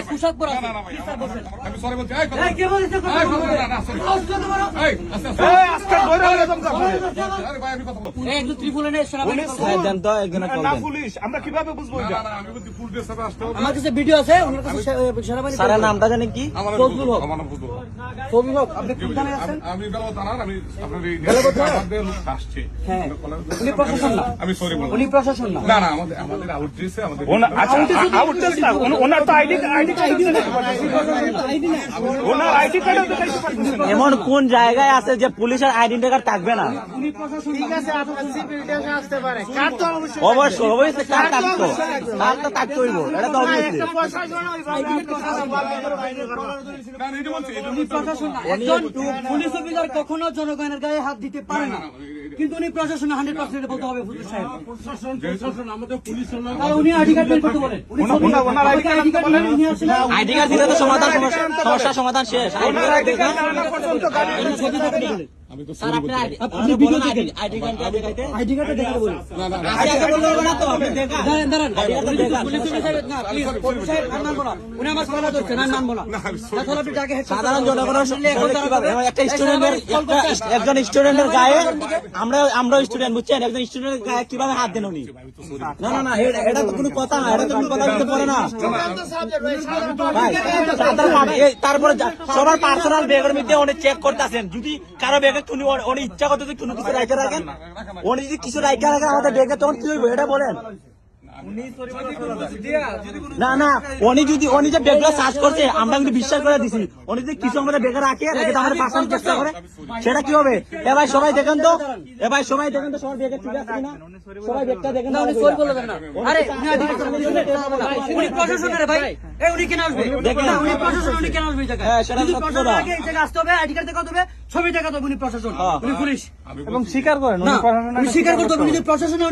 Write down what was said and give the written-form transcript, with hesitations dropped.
পোশাক পরা আছে। আমি সরি বলছি। এই কে বলেছে কথা বলতে? আরে ভাই আমি কথা বলছি। এই একজন ত্রিপুরা নেই সেনাবাহিনী না পুলিশ, আমরা কিভাবে বুঝবো এটা? আমি বলছি ফুল ড্রেস হবে আসতে হবে। আমার কাছে ভিডিও আছে, ওনার কাছে সেনাবাহিনী স্যারের নামটা জানেন কি? আমার ফজলুল হক। আমার নাম ফজলুল হক। ফজলুল হক, আপনি কোন থানায় আছেন? আমি বেলাও থানার, আমি আপনার এই বেলাবো থানা? আমাদের লোক আসছে। হ্যাঁ। উনি প্রশাসন না। আমি সরি বললাম। উনি প্রশাসন না। না না আমাদের আউট ড্রেসে আমাদের আচ্ছা, আউটড্রেস না, ওনার তো আইডি কার্ড ওনার আইডি কার্ড দেখাইতে পারতেছেন না। এমন কোন জায়গায় আছে যে পুলিশের আইডেন্টি কার্ড থাকবে না? উনি প্রশাসন ঠিক আছে, অবশ্যই অবশ্যই কার থাকতো, কার তো থাকতে হইব, এটা তো অবশ্যই। না এটা বলছি এটা উনি প্রশাসন না। একজন পুলিশ অফিসার কখনো জনগণের গায়ে হাত দিতে পারে না, কিন্তু উনি প্রশাসন 100% বলতে হবে হুজুর সাহেব। প্রশাসন আমাদের পুলিশ না। তাহলে উনি আইডি কার্ড বের করতে বলেন। উনি ওনার আইডি কার্ড নিয়ে আসেন। আইডি কার্ড দিলে তো সমস্যার সমাধান শেষ। আইডি কার্ড দেখে আমি তো স্যার আপনি আপনি ভিডিও দেখেন। আইডি কার্ডটা দেখাইতে আইডি কার্ডটা দেখাতে বলেন। আগে বললে হবে না তো, আপনি দেখান। দাঁড়ান। আইডি কার্ডটা পুলিশ অফিসার না, প্লিজ পুলিশ সাহেব আর নামবো না। উনি আমার সামনে ধরছেন, আর নামবো না। তাহলে আপনি ডাকে হেড সাধারণ জনগণের সঙ্গে কিভাবে একটা স্টুডেন্টের একজন স্টুডেন্টের গায়ে আমরা স্টুডেন্ট বুঝছেন, একজন স্টুডেন্টের গায়ে কিভাবে হাত দেন উনি? না না না, এটা তো কোনো কথা না, এটা তো কোনো কথা বলতে পারে না ভাই। তারপরে সবার পার্সোনাল ব্যাগের মধ্যে উনি চেক করতেছেন, যদি কারো ব্যাগে উনি ইচ্ছা করতে কোনো কিছু রাইখে রাখেন, উনি যদি কিছু রাইখে রাখেন আমাদের ব্যাগে, তখন কি হইব এটা বলেন? না না, উনি যে ব্যাগটা সার্চ করছে আমরা কিন্তু বিশ্বাস করে দিছি, উনি যদি কিছু আমাদের ব্যাগে রাখে আমাদের পাঠানোর চেষ্টা করে, সেটা কি হবে? এ ভাই সবাই দেখেন তো, সবাই ব্যাগে ঠিক আছে কিনা, সবাই ব্যাগটা দেখেন তো। উনি সই বলবেন না। আরে উনি আইডি কার্ড উনি প্রশাসনের ভাই। এই উনি কেন আসবে? না উনি প্রশাসন, উনি কেন আসবে এই জায়গায়? হ্যাঁ, সেটা যদি সত্য প্রশাসন কথা। আগে এই জায়গায় আসতে হবে, আইডি কার্ড দেখাতে হবে, ছবি দেখাতে হবে, উনি প্রশাসন, উনি পুলিশ। এবং স্বীকার করেন না উনি প্রশাসনের উনি স্বীকার করতে হবে, উনি যদি প্রশাসনে